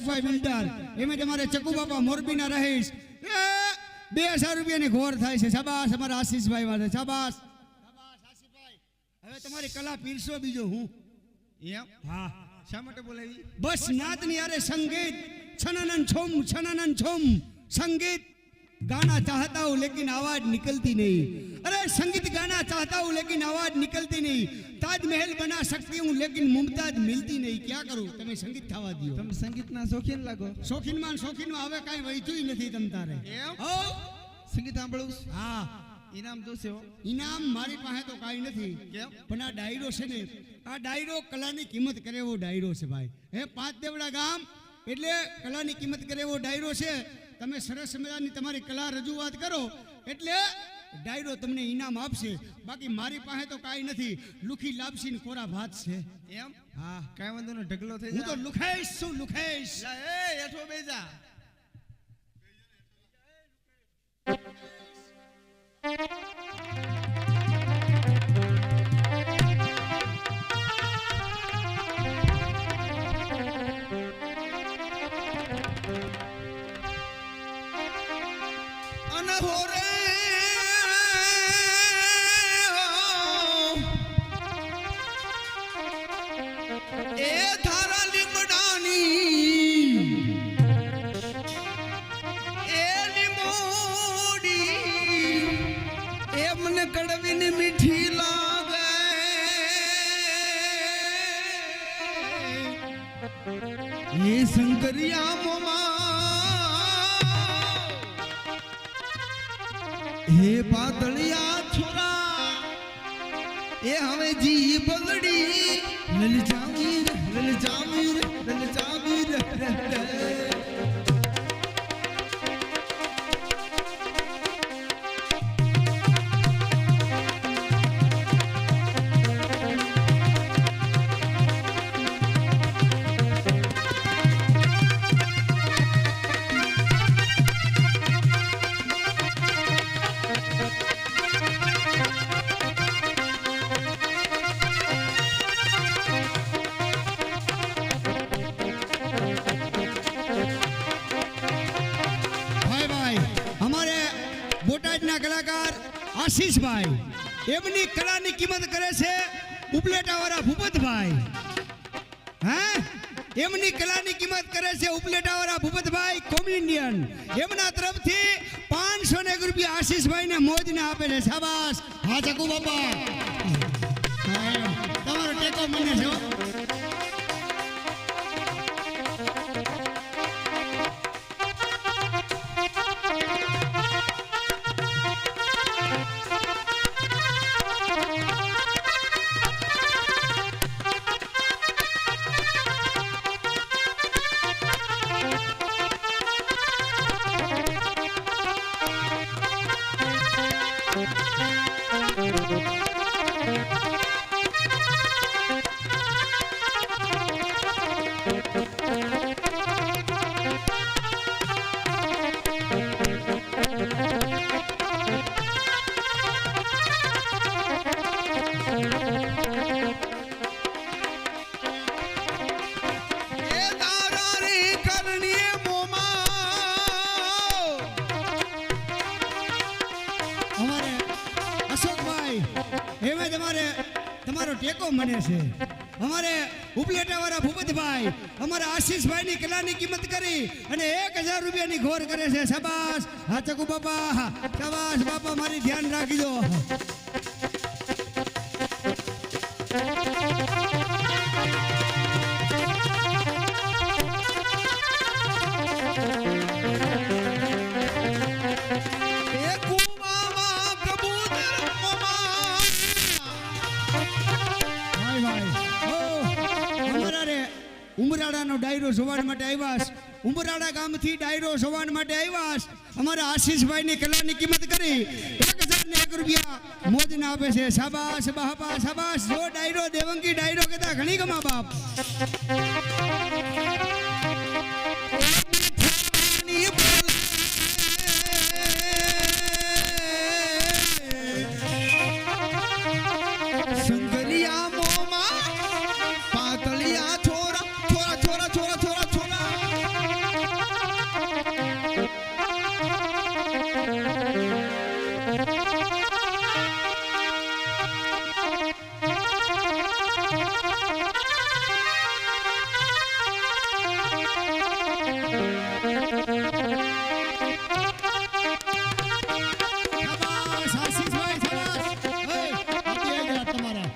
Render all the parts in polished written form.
અશોકભાઈ builder એમાં તમારે ચકુ બાપા મોરબીના રહીશ 2000 રૂપિયાની ઘોર થાય છે શાબાશ અમારા આશીષભાઈ માટે શાબાશ આશીષભાઈ હવે તમારી કલા પીરસો બીજો હું એમ હા શા માટે બોલાવી બસ નાદની યારે સંગીત છનનન છોમ संगीत गाना चाहता हूँ लेकिन आवाज निकलती नहीं अरे संगीत गाना चाहता हूँ लेकिन आवाज निकलती नहीं ताजमहल बना सकती हूँ लेकिन मुमताज मिलती नहीं क्या करूँ તમે સંગીત થવા દો તમે સંગીતના શોખીન લાગો શોખીનમાં હવે કાઈ વહીતું નથી તમ તારે એમ હો સંગીત સાંભળું હા ઇનામ દોસે ઇનામ મારી પાસે તો કાઈ નથી કેમ પણ આ ડાયરો છે ને આ ડાયરો કલાની કિંમત કરે એવો ડાયરો છે ભાઈ હે પાંચ દેવડા ગામ એટલે કલાની કિંમત કરે એવો ડાયરો છે તમે સરસ મજાની તમારી કલા રજૂઆત કરો એટલે ડાયરો તમને ઇનામ આપશે બાકી મારી પાસે તો કાઈ નથી લુખી લાપસી ને કોરા ભાત છે એમ હા કાઈ વાંધો ન ઢગલો થઈ હું તો લુખેશ છું લુખેશ એ એઠો બેજા કડવીની મીઠી લાગે એ શંકરિયા મોમા હે પાતળિયા છોરા એ હવે જી બગડી લલચાવીર આશીષભાઈ એમની કલાની કિંમત કરે છે ઉપલેટાવાળા ભૂપતભાઈ હે એમની કલાની કિંમત કરે છે ઉપલેટાવાળા ભૂપતભાઈ કોમેડિયન એમના તરફથી 501 રૂપિયા આશીષભાઈને મોજને આપે છે શાબાશ હા ચકુ બાપા તમારો ટેકો મને છે ટેકો મને છે અમારે ઉપલેટાવાળા ભૂપતભાઈ અમારા આશીષભાઈની કલાની કિંમત કરી અને 1000 રૂપિયાની ઘોર કરે છે શાબાશ હા ચકુ બાપા શાબાશ બાપા મારી ધ્યાન રાખજો ઉમરાડાનો ડાયરો જોવા માટે આવ્યા ઉમરાડા ગામથી ડાયરો જોવા માટે આવ્યા અમારા આશીષભાઈની કલાની કિંમત કરી 1001 રૂપિયા મોજને આપે છે શાબાશ બાપા શાબાશ જો ડાયરો દેવંગી ડાયરો કહેતા ઘણી ગમા બાપ શાબાશ આશીષભાઈ શાબાશ. ઓય, આપી આજા તમારા.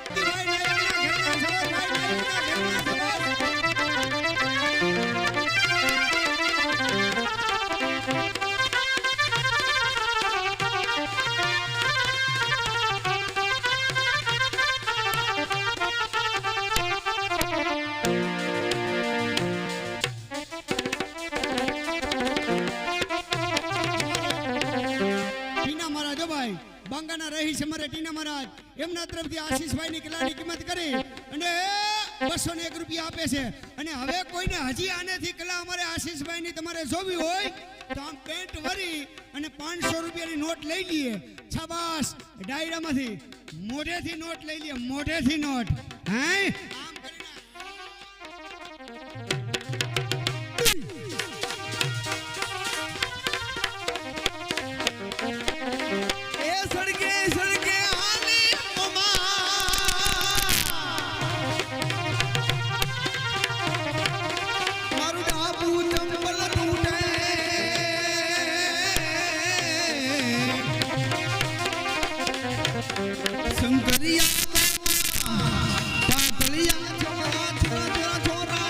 ભાઈ નાયકના ઘરના શાબાશ, ભાઈ નાયકના ઘરના શાબાશ. ટીના મહારાજ હો ભાઈ, બાંગાના રહીશ અમારે ટીના મહારાજ, એમના તરફથી આશીષભાઈની કલાની કિંમત કરી અને 201 રૂપિયા આપે છે. અને હવે કોઈને હજી આનેથી કલા અમારે આશીષભાઈની તમારે જોવી હોય તો આમ પેન્ટ વરી અને 500 રૂપિયાની નોટ લઈ લઈએ. શાબાશ, ડાયરામાંથી મોઢેથી નોટ લઈ લઈએ, મોઢેથી નોટ. હે આમ કરીને એ સડકે સડકે આલી મારું ડાબુ ચંપલ તૂટે શંકરિયા પાતળિયા છોરા છોરા છોરા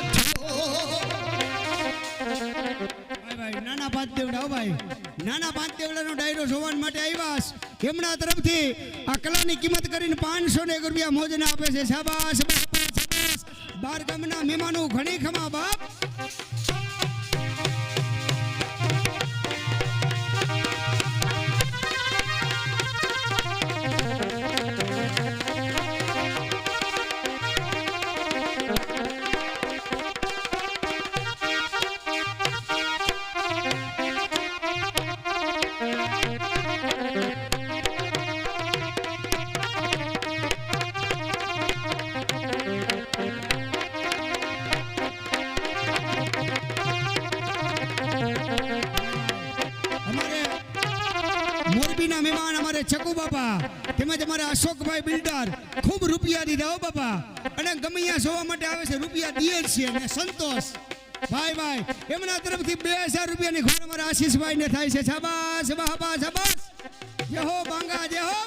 ભાઈ નાના પાંચ દેવડા હો ભાઈ, નાના પાંચ દેવડાનો ડાયરો જોવા માટે આવ્યા છે. એમના તરફથી આ કલાની કિંમત કરીને 501 રૂપિયા મોજને આપે છે. શાબાશ બાપા, શાબાશ. બાર ગામના મહેમાનો ઘણી ખમા બાપ. મોરબીના મહેમાન અમારે ચકુ બાપા તેમજ અમારા અશોકભાઈ બિલ્ડર ખૂબ રૂપિયા દીધા હો બાપા. અને ગમે ત્યાં જોવા માટે આવે છે, રૂપિયા દીએ જ છે. અને સંતોષ ભાઈ એમના તરફથી 2000 રૂપિયાની ખોર અમારા આશીષભાઈને થાય છે. શાબાશ બાપા, શાબાશ. જય હો બાંગા, જય હો.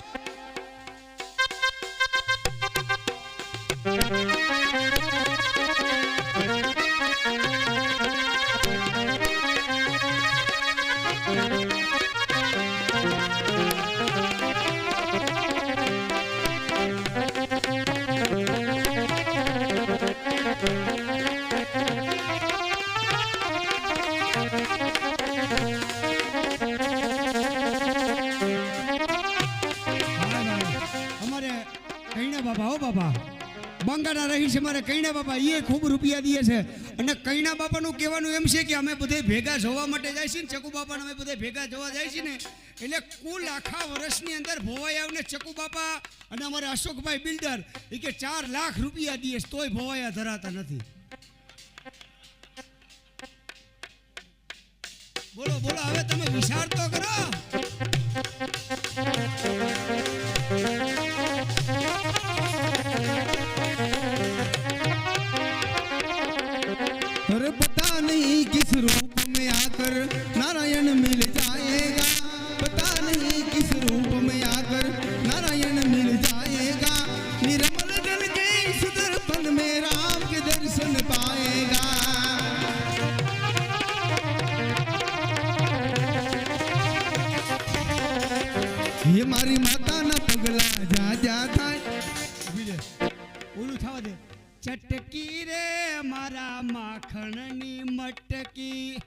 બાંગાના રહી છે મારે કૈણા બાપા, એ ખૂબ રૂપિયા દે છે. અને કૈણા બાપાનું કહેવાનું એમ છે કે અમે બધે ભેગા જોવા માટે જાય છે ને, ચકુ બાપાને અમે બધે ભેગા જોવા જાય છે ને, એટલે કુલ આખા વર્ષની અંદર ભોવાયા ને ચકુ બાપા અને અમારે અશોકભાઈ બિલ્ડર એ કે 4 લાખ રૂપિયા દે તોય ભોવાયા ધરાતા નથી. બોલો બોલો, હવે તમે વિચાર તો કરો. अरे पता नहीं किस रूप में आकर नारायण मिल जाएगा, पता नहीं किस रूप में आकर नारायण मिल जाएगा, निर्मल जल के इस दर्पण में राम के दर्शन पाएगा. ये मारी माता ना पगला जा जा થાય ઓલું થવા દે. ચટકી રે મારા માખણની મટકી,